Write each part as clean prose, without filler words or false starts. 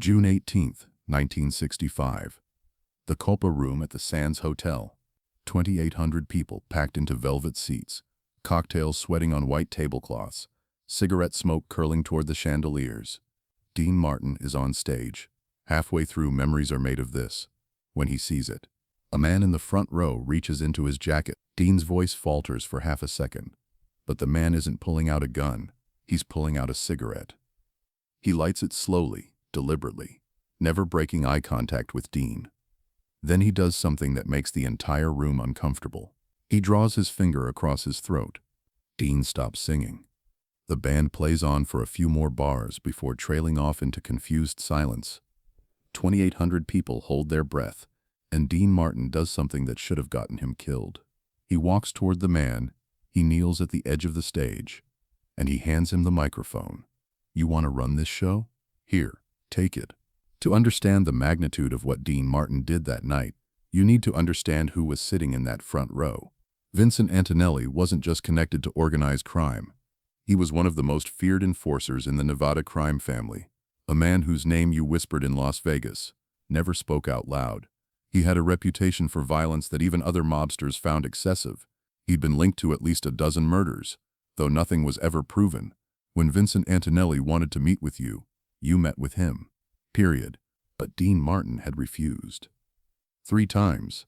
June 18, 1965. The Copa Room at the Sands Hotel. 2,800 people packed into velvet seats, cocktails sweating on white tablecloths, cigarette smoke curling toward the chandeliers. Dean Martin is on stage. Halfway through Memories Are Made of This, when he sees it. A man in the front row reaches into his jacket. Dean's voice falters for half a second. But the man isn't pulling out a gun. He's pulling out a cigarette. He lights it slowly, deliberately, never breaking eye contact with Dean. Then he does something that makes the entire room uncomfortable. He draws his finger across his throat. Dean stops singing. The band plays on for a few more bars before trailing off into confused silence. 2,800 people hold their breath, and Dean Martin does something that should have gotten him killed. He walks toward the man, he kneels at the edge of the stage, and he hands him the microphone. "You want to run this show? Here, take it." To understand the magnitude of what Dean Martin did that night, you need to understand who was sitting in that front row. Vincent Antonelli wasn't just connected to organized crime. He was one of the most feared enforcers in the Nevada crime family, a man whose name you whispered in Las Vegas, never spoke out loud. He had a reputation for violence that even other mobsters found excessive. He'd been linked to at least a dozen murders, though nothing was ever proven. When Vincent Antonelli wanted to meet with you, you met with him. Period. But Dean Martin had refused. 3 times.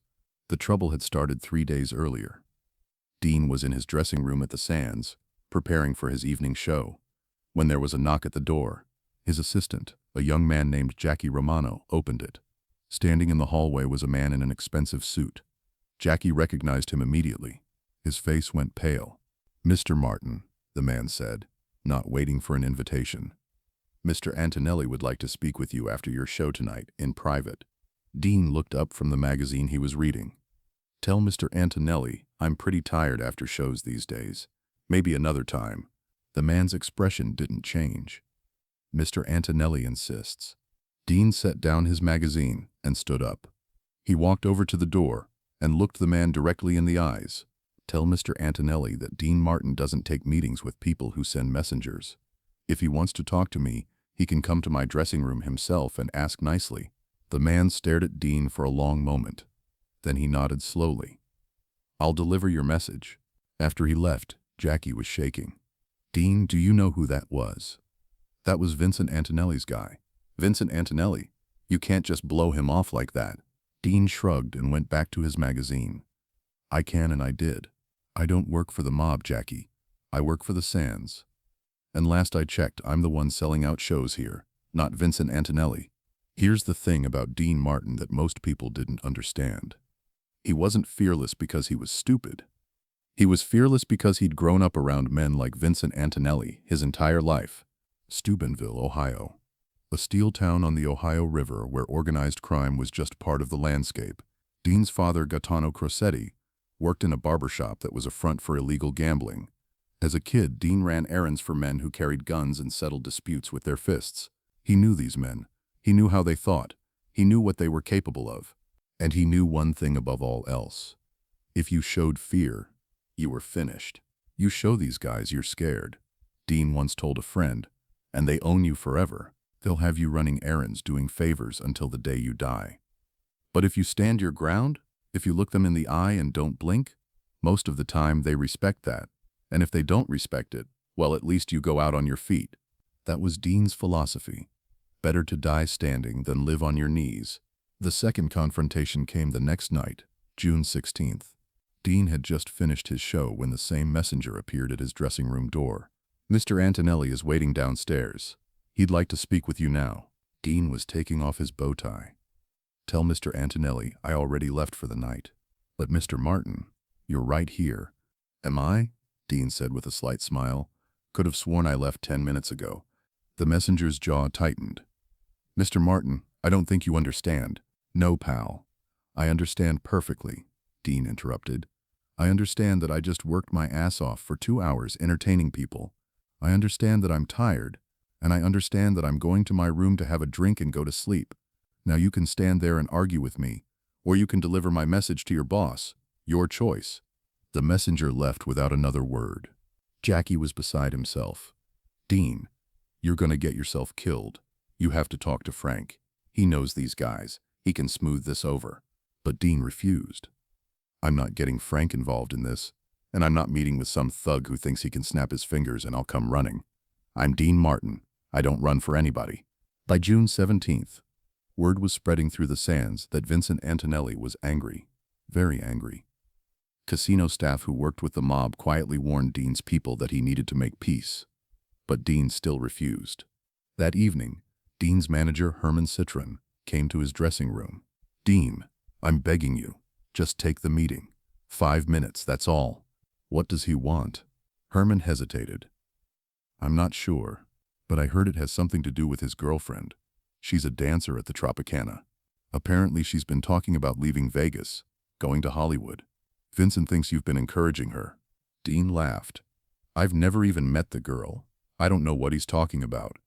The trouble had started 3 days earlier. Dean was in his dressing room at the Sands, preparing for his evening show, when there was a knock at the door. His assistant, a young man named Jackie Romano, opened it. Standing in the hallway was a man in an expensive suit. Jackie recognized him immediately. His face went pale. "Mr. Martin," the man said, not waiting for an invitation. "Mr. Antonelli would like to speak with you after your show tonight, in private." Dean looked up from the magazine he was reading. "Tell Mr. Antonelli I'm pretty tired after shows these days. Maybe another time." The man's expression didn't change. "Mr. Antonelli insists." Dean set down his magazine and stood up. He walked over to the door and looked the man directly in the eyes. "Tell Mr. Antonelli that Dean Martin doesn't take meetings with people who send messengers. If he wants to talk to me, he can come to my dressing room himself and ask nicely." The man stared at Dean for a long moment. Then he nodded slowly. "I'll deliver your message." After he left, Jackie was shaking. "Dean, do you know who that was?" "That was Vincent Antonelli's guy." "Vincent Antonelli? You can't just blow him off like that." Dean shrugged and went back to his magazine. "I can and I did. I don't work for the mob, Jackie. I work for the Sands. And last I checked, I'm the one selling out shows here, not Vincent Antonelli." Here's the thing about Dean Martin that most people didn't understand. He wasn't fearless because he was stupid. He was fearless because he'd grown up around men like Vincent Antonelli his entire life. Steubenville, Ohio. A steel town on the Ohio River where organized crime was just part of the landscape. Dean's father, Gaetano Crosetti, worked in a barbershop that was a front for illegal gambling. As a kid, Dean ran errands for men who carried guns and settled disputes with their fists. He knew these men. He knew how they thought. He knew what they were capable of. And he knew one thing above all else. If you showed fear, you were finished. You show these guys you're scared. Dean once told a friend, and they own you forever. They'll have you running errands, doing favors until the day you die. But if you stand your ground, if you look them in the eye and don't blink, most of the time they respect that. And if they don't respect it, well, at least you go out on your feet. That was Dean's philosophy. Better to die standing than live on your knees. The second confrontation came the next night, June 16th. Dean had just finished his show when the same messenger appeared at his dressing room door. "Mr. Antonelli is waiting downstairs. He'd like to speak with you now." Dean was taking off his bow tie. "Tell Mr. Antonelli I already left for the night." "But Mr. Martin, you're right here." "Am I?" Dean said with a slight smile. "Could have sworn I left 10 minutes ago." The messenger's jaw tightened. "Mr. Martin, I don't think you understand." "No, pal. I understand perfectly," Dean interrupted. "I understand that I just worked my ass off for 2 hours entertaining people. I understand that I'm tired, and I understand that I'm going to my room to have a drink and go to sleep. Now you can stand there and argue with me, or you can deliver my message to your boss. Your choice." The messenger left without another word. Jackie was beside himself. "Dean, you're gonna get yourself killed." You have to talk to Frank. He knows these guys. He can smooth this over. But Dean refused. I'm not getting Frank involved in this, and I'm not meeting with some thug who thinks he can snap his fingers and I'll come running. I'm Dean Martin. I don't run for anybody. By June 17th, word was spreading through the sands that Vincent Antonelli was angry, very angry. Casino staff who worked with the mob quietly warned Dean's people that he needed to make peace. But Dean still refused. That evening, Dean's manager, Herman Citron, came to his dressing room. Dean, I'm begging you, just take the meeting. 5 minutes, that's all. What does he want? Herman hesitated. I'm not sure, but I heard it has something to do with his girlfriend. She's a dancer at the Tropicana. Apparently she's been talking about leaving Vegas, going to Hollywood. Vincent thinks you've been encouraging her. Dean laughed. I've never even met the girl. I don't know what he's talking about.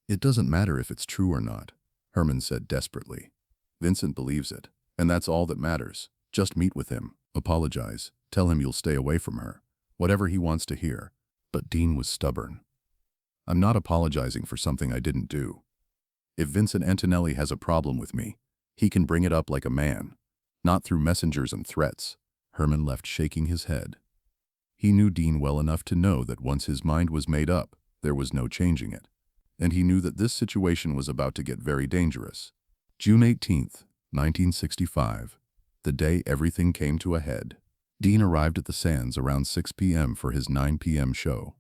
It doesn't matter if it's true or not, Herman said desperately. Vincent believes it, and that's all that matters. Just meet with him, apologize, tell him you'll stay away from her, whatever he wants to hear. But Dean was stubborn. I'm not apologizing for something I didn't do. If Vincent Antonelli has a problem with me, he can bring it up like a man, not through messengers and threats. Herman left shaking his head. He knew Dean well enough to know that once his mind was made up, there was no changing it. And he knew that this situation was about to get very dangerous. June 18th, 1965, the day everything came to a head. Dean arrived at the Sands around 6 p.m. for his 9 p.m. show.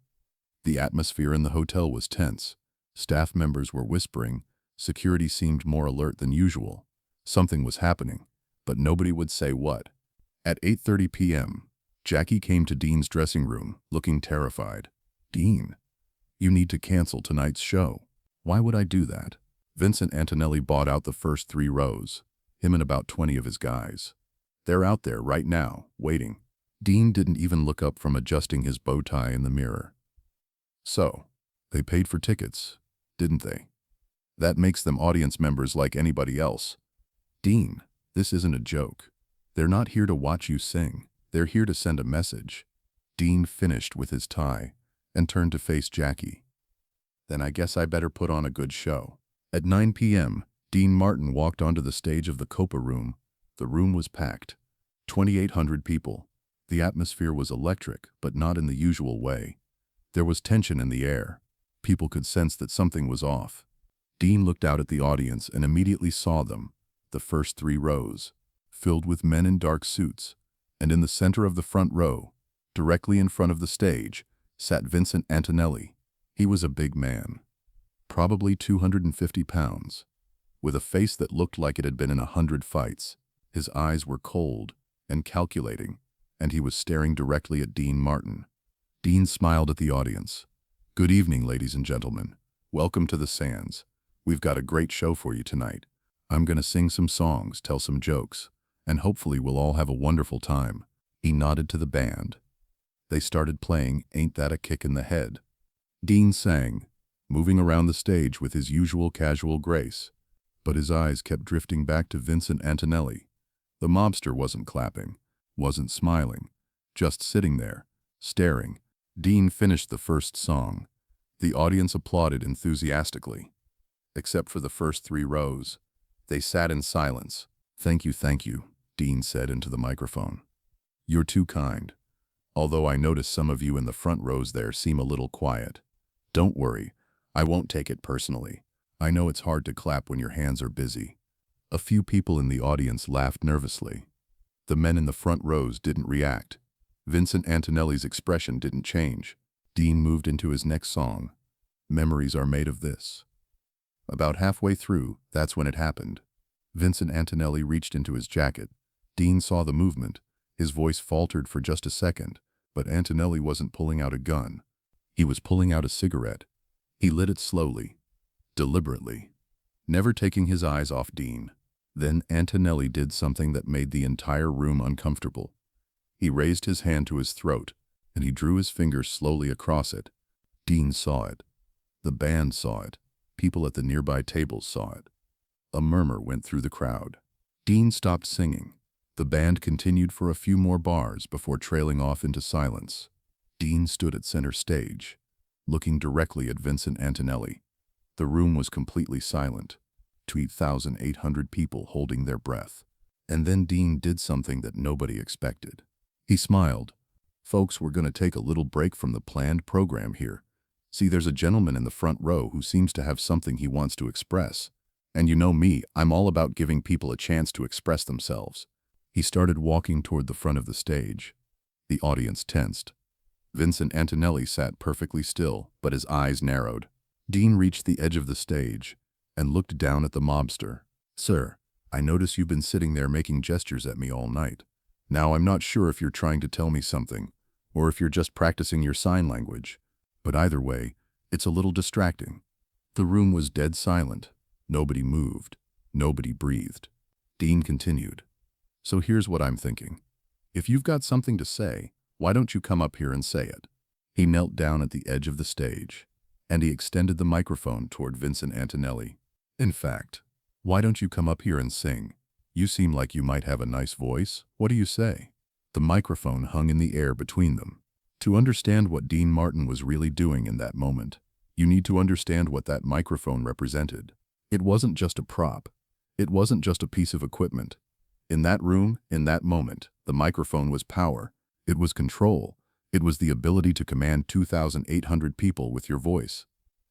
The atmosphere in the hotel was tense. Staff members were whispering. Security seemed more alert than usual. Something was happening, but nobody would say what. At 8:30 p.m., Jackie came to Dean's dressing room, looking terrified. Dean, you need to cancel tonight's show. Why would I do that? Vincent Antonelli bought out the first 3 rows, him and about 20 of his guys. They're out there right now, waiting. Dean didn't even look up from adjusting his bow tie in the mirror. So, they paid for tickets, didn't they? That makes them audience members like anybody else. Dean, this isn't a joke. They're not here to watch you sing. They're here to send a message. Dean finished with his tie and turned to face Jackie. Then I guess I better put on a good show. At 9 p.m., Dean Martin walked onto the stage of the Copa Room. The room was packed. 2,800 people. The atmosphere was electric, but not in the usual way. There was tension in the air. People could sense that something was off. Dean looked out at the audience and immediately saw them, the first 3 rows, filled with men in dark suits, and in the center of the front row, directly in front of the stage, sat Vincent Antonelli. He was a big man, probably 250 pounds, with a face that looked like it had been in 100 fights. His eyes were cold and calculating, and he was staring directly at Dean Martin. Dean smiled at the audience. Good evening, ladies and gentlemen. Welcome to the Sands. We've got a great show for you tonight. I'm gonna sing some songs, tell some jokes, and hopefully we'll all have a wonderful time. He nodded to the band. They started playing Ain't That a Kick in the Head. Dean sang, moving around the stage with his usual casual grace, but his eyes kept drifting back to Vincent Antonelli. The mobster wasn't clapping, wasn't smiling, just sitting there, staring. Dean finished the first song. The audience applauded enthusiastically. Except for the first 3 rows. They sat in silence. Thank you, Dean said into the microphone. You're too kind. Although I notice some of you in the front rows there seem a little quiet. Don't worry, I won't take it personally. I know it's hard to clap when your hands are busy. A few people in the audience laughed nervously. The men in the front rows didn't react. Vincent Antonelli's expression didn't change. Dean moved into his next song. Memories Are Made of This. About halfway through, that's when it happened. Vincent Antonelli reached into his jacket. Dean saw the movement. His voice faltered for just a second, but Antonelli wasn't pulling out a gun. He was pulling out a cigarette. He lit it slowly, deliberately, never taking his eyes off Dean. Then Antonelli did something that made the entire room uncomfortable. He raised his hand to his throat, and he drew his fingers slowly across it. Dean saw it. The band saw it. People at the nearby tables saw it. A murmur went through the crowd. Dean stopped singing. The band continued for a few more bars before trailing off into silence. Dean stood at center stage, looking directly at Vincent Antonelli. The room was completely silent. 2,800 people holding their breath. And then Dean did something that nobody expected. He smiled. Folks, we're going to take a little break from the planned program here. See, there's a gentleman in the front row who seems to have something he wants to express. And you know me, I'm all about giving people a chance to express themselves. He started walking toward the front of the stage. The audience tensed. Vincent Antonelli sat perfectly still, but his eyes narrowed. Dean reached the edge of the stage and looked down at the mobster. Sir, I notice you've been sitting there making gestures at me all night. Now, I'm not sure if you're trying to tell me something, or if you're just practicing your sign language, but either way, it's a little distracting. The room was dead silent. Nobody moved. Nobody breathed. Dean continued. So here's what I'm thinking. If you've got something to say, why don't you come up here and say it? He knelt down at the edge of the stage, and he extended the microphone toward Vincent Antonelli. In fact, why don't you come up here and sing? You seem like you might have a nice voice. What do you say? The microphone hung in the air between them. To understand what Dean Martin was really doing in that moment, you need to understand what that microphone represented. It wasn't just a prop. It wasn't just a piece of equipment. In that room, in that moment, the microphone was power. It was control. It was the ability to command 2,800 people with your voice.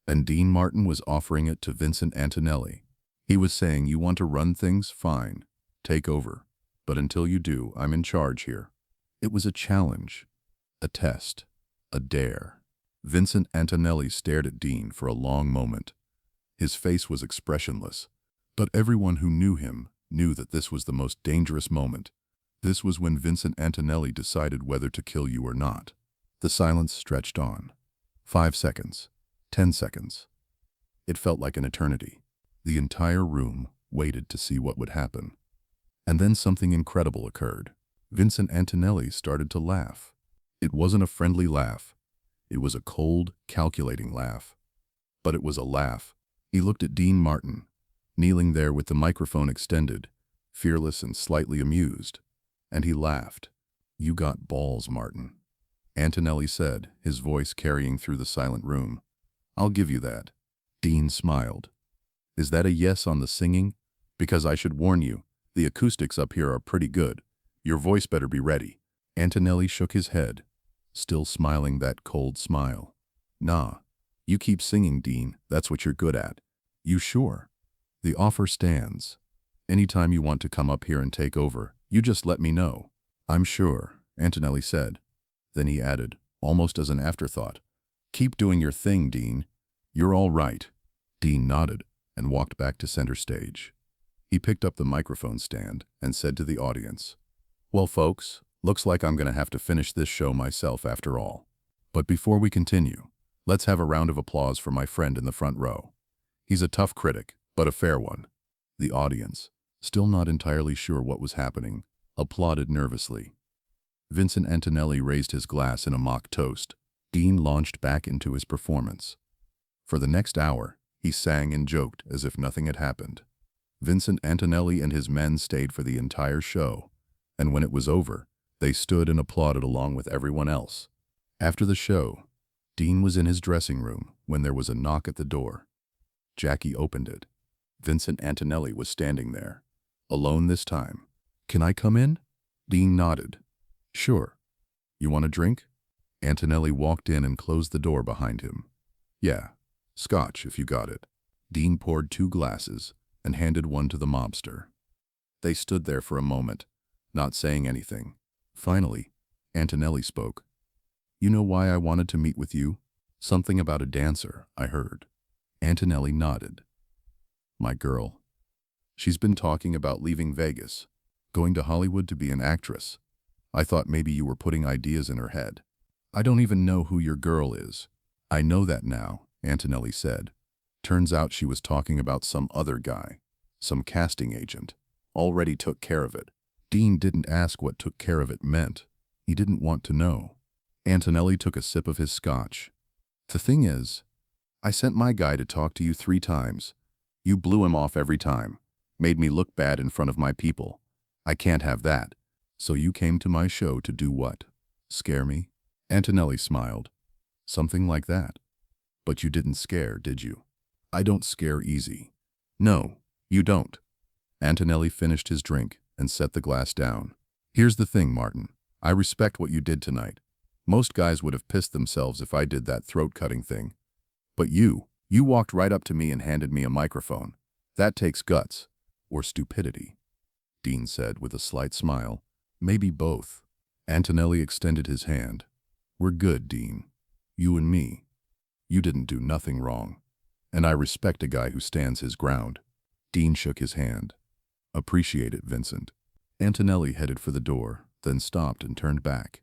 And Dean Martin was offering it to Vincent Antonelli. He was saying, you want to run things? Fine. Take over. But until you do, I'm in charge here. It was a challenge, a test, a dare. Vincent Antonelli stared at Dean for a long moment. His face was expressionless, but everyone who knew him knew that this was the most dangerous moment. This was when Vincent Antonelli decided whether to kill you or not. The silence stretched on. 5 seconds. 10 seconds. It felt like an eternity. The entire room waited to see what would happen. And then something incredible occurred. Vincent Antonelli started to laugh. It wasn't a friendly laugh. It was a cold, calculating laugh. But it was a laugh. He looked at Dean Martin, kneeling there with the microphone extended, fearless and slightly amused. And he laughed. You got balls, Martin. Antonelli said, his voice carrying through the silent room. I'll give you that. Dean smiled. Is that a yes on the singing? Because I should warn you, the acoustics up here are pretty good. Your voice better be ready. Antonelli shook his head, still smiling that cold smile. Nah, you keep singing, Dean. That's what you're good at. You sure? The offer stands. Anytime you want to come up here and take over, you just let me know. I'm sure, Antonelli said. Then he added, almost as an afterthought, keep doing your thing, Dean. You're all right. Dean nodded and walked back to center stage. He picked up the microphone stand and said to the audience, well, folks, looks like I'm going to have to finish this show myself after all. But before we continue, let's have a round of applause for my friend in the front row. He's a tough critic, but a fair one. The audience, still not entirely sure what was happening, applauded nervously. Vincent Antonelli raised his glass in a mock toast. Dean launched back into his performance. For the next hour, he sang and joked as if nothing had happened. Vincent Antonelli and his men stayed for the entire show, and when it was over, they stood and applauded along with everyone else. After the show, Dean was in his dressing room when there was a knock at the door. Jackie opened it. Vincent Antonelli was standing there, alone this time. Can I come in? Dean nodded. Sure. You want a drink? Antonelli walked in and closed the door behind him. Yeah, scotch if you got it. Dean poured 2 glasses and handed one to the mobster. They stood there for a moment, not saying anything. Finally, Antonelli spoke. You know why I wanted to meet with you? Something about a dancer, I heard. Antonelli nodded. My girl. She's been talking about leaving Vegas, going to Hollywood to be an actress. I thought maybe you were putting ideas in her head. I don't even know who your girl is. I know that now, Antonelli said. Turns out she was talking about some other guy, some casting agent. Already took care of it. Dean didn't ask what took care of it meant. He didn't want to know. Antonelli took a sip of his scotch. The thing is, I sent my guy to talk to you 3 times. You blew him off every time. Made me look bad in front of my people. I can't have that. So you came to my show to do what? Scare me? Antonelli smiled. Something like that. But you didn't scare, did you? I don't scare easy. No, you don't. Antonelli finished his drink and set the glass down. Here's the thing, Martin. I respect what you did tonight. Most guys would have pissed themselves if I did that throat-cutting thing. But you walked right up to me and handed me a microphone. That takes guts. Or stupidity, Dean said with a slight smile. Maybe both. Antonelli extended his hand. We're good, Dean. You and me. You didn't do nothing wrong. And I respect a guy who stands his ground. Dean shook his hand. Appreciate it, Vincent. Antonelli headed for the door, then stopped and turned back.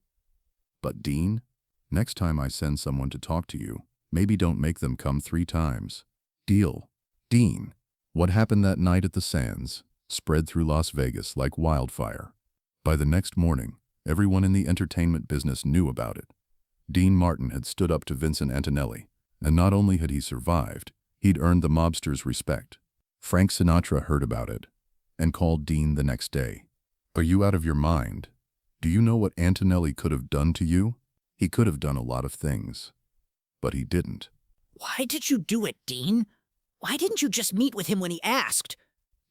But Dean, next time I send someone to talk to you, maybe don't make them come 3 times. Deal. Dean, what happened that night at the Sands spread through Las Vegas like wildfire. By the next morning, everyone in the entertainment business knew about it. Dean Martin had stood up to Vincent Antonelli, and not only had he survived, he'd earned the mobster's respect. Frank Sinatra heard about it and called Dean the next day. Are you out of your mind? Do you know what Antonelli could have done to you? He could have done a lot of things, but he didn't. Why did you do it, Dean? Why didn't you just meet with him when he asked?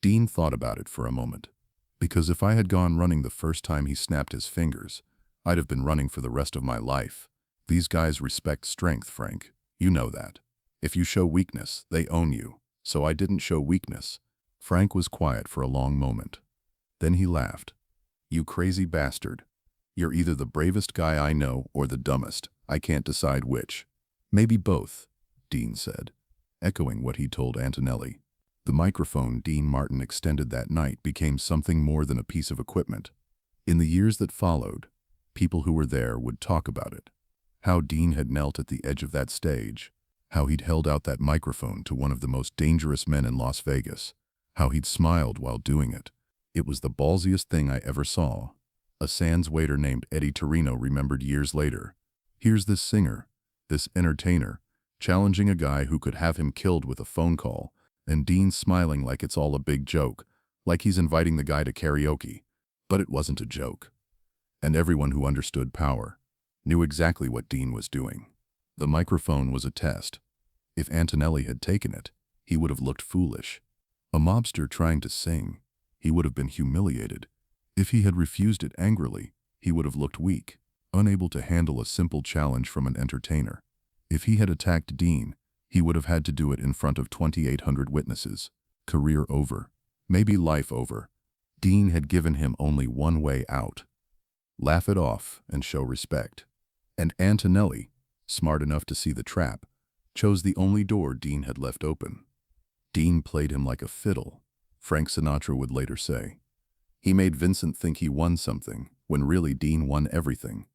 Dean thought about it for a moment. Because if I had gone running the first time he snapped his fingers, I'd have been running for the rest of my life. These guys respect strength, Frank. You know that. If you show weakness, they own you. So I didn't show weakness. Frank was quiet for a long moment. Then he laughed. You crazy bastard. You're either the bravest guy I know or the dumbest. I can't decide which. Maybe both, Dean said, echoing what he told Antonelli. The microphone Dean Martin extended that night became something more than a piece of equipment. In the years that followed, people who were there would talk about it. How Dean had knelt at the edge of that stage. How he'd held out that microphone to one of the most dangerous men in Las Vegas. How he'd smiled while doing it. It was the ballsiest thing I ever saw. A Sands waiter named Eddie Torino remembered years later. Here's this singer, this entertainer, challenging a guy who could have him killed with a phone call, and Dean smiling like it's all a big joke, like he's inviting the guy to karaoke. But it wasn't a joke. And everyone who understood power knew exactly what Dean was doing. The microphone was a test. If Antonelli had taken it, he would have looked foolish. A mobster trying to sing, he would have been humiliated. If he had refused it angrily, he would have looked weak, unable to handle a simple challenge from an entertainer. If he had attacked Dean, he would have had to do it in front of 2,800 witnesses. Career over. Maybe life over. Dean had given him only one way out. Laugh it off and show respect. And Antonelli, smart enough to see the trap, chose the only door Dean had left open. Dean played him like a fiddle, Frank Sinatra would later say. He made Vincent think he won something, when really Dean won everything.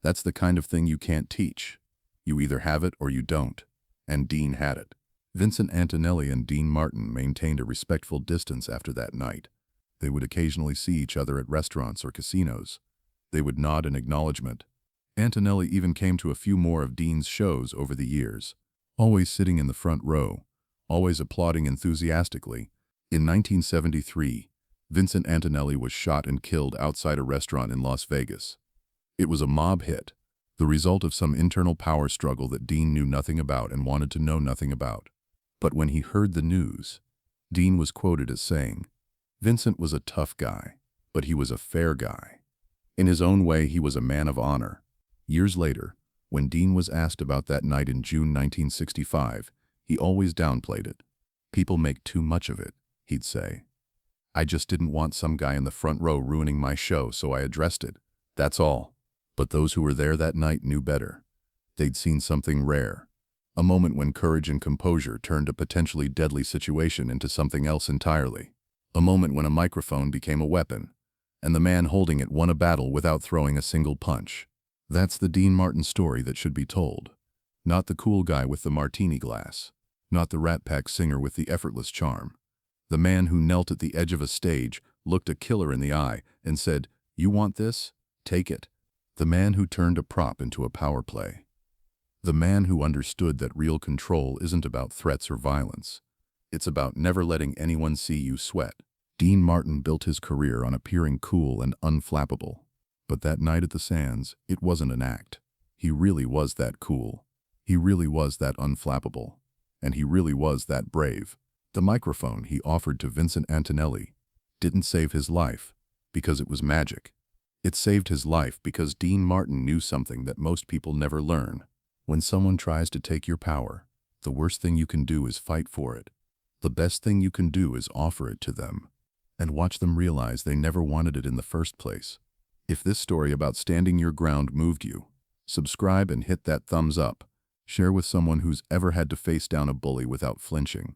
That's the kind of thing you can't teach. You either have it or you don't. And Dean had it. Vincent Antonelli and Dean Martin maintained a respectful distance after that night. They would occasionally see each other at restaurants or casinos. They would nod in acknowledgement. Antonelli even came to a few more of Dean's shows over the years, always sitting in the front row, always applauding enthusiastically. In 1973, Vincent Antonelli was shot and killed outside a restaurant in Las Vegas. It was a mob hit, the result of some internal power struggle that Dean knew nothing about and wanted to know nothing about. But when he heard the news, Dean was quoted as saying, "Vincent was a tough guy, but he was a fair guy. In his own way, he was a man of honor." Years later, when Dean was asked about that night in June 1965, he always downplayed it. "People make too much of it," he'd say. "I just didn't want some guy in the front row ruining my show, so I addressed it. That's all." But those who were there that night knew better. They'd seen something rare. A moment when courage and composure turned a potentially deadly situation into something else entirely. A moment when a microphone became a weapon, and the man holding it won a battle without throwing a single punch. That's the Dean Martin story that should be told. Not the cool guy with the martini glass. Not the Rat Pack singer with the effortless charm. The man who knelt at the edge of a stage, looked a killer in the eye, and said, "You want this? Take it." The man who turned a prop into a power play. The man who understood that real control isn't about threats or violence. It's about never letting anyone see you sweat. Dean Martin built his career on appearing cool and unflappable. But that night at the Sands, it wasn't an act. He really was that cool. He really was that unflappable. And he really was that brave. The microphone he offered to Vincent Antonelli didn't save his life because it was magic. It saved his life because Dean Martin knew something that most people never learn. When someone tries to take your power, the worst thing you can do is fight for it. The best thing you can do is offer it to them and watch them realize they never wanted it in the first place. If this story about standing your ground moved you, subscribe and hit that thumbs up. Share with someone who's ever had to face down a bully without flinching.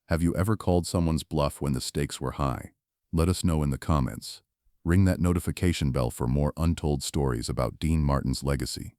Have you ever called someone's bluff when the stakes were high? Let us know in the comments. Ring that notification bell for more untold stories about Dean Martin's legacy.